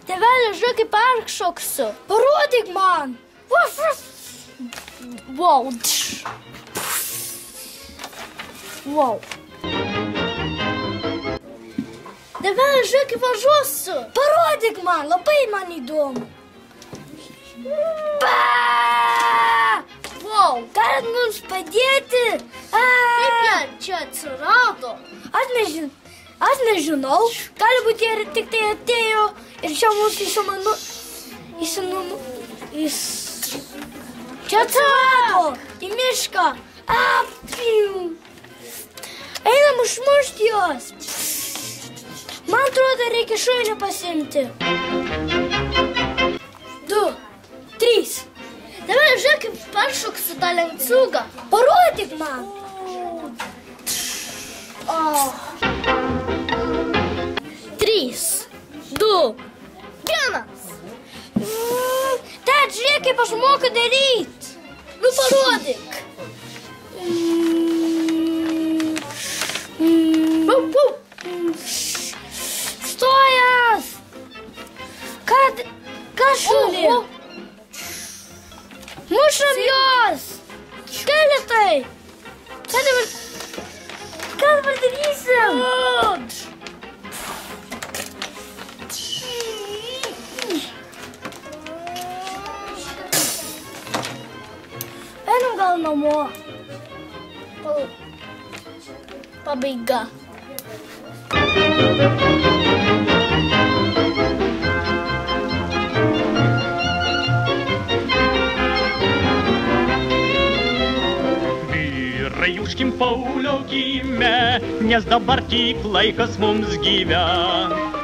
Tėvelė, žiūrėk, kaip peršoksiu. Parodyk man. Wow. Wow. Tėvelė, žiūrėk, kaip važiuosiu. Parodyk man, labai man įdomu. Wow. Galit mums padėti? Kaip jie čia atsirado? Aš nežinau. Gali būti, jie tik tai atėjo ir čia mūsų čia atsirado į mišką. Einam užmušti juos. Man atrodo, reikia šunį pasiimti. 2, 3. Dabar žiūrėk, kaip peršoksiu tą lenciūgą. Parodyk man. 3, 2, 1. Ted, žiūrėk, kaip aš moku daryti. Nu, parodyk. Stojas. Ką šunį? Mušam jos. Skeletai. Ką dabar darysim? Einam gal namo. Pabaiga. Vyrai užkim Paulio gimę, nes dabar tik laikas mums gyvent.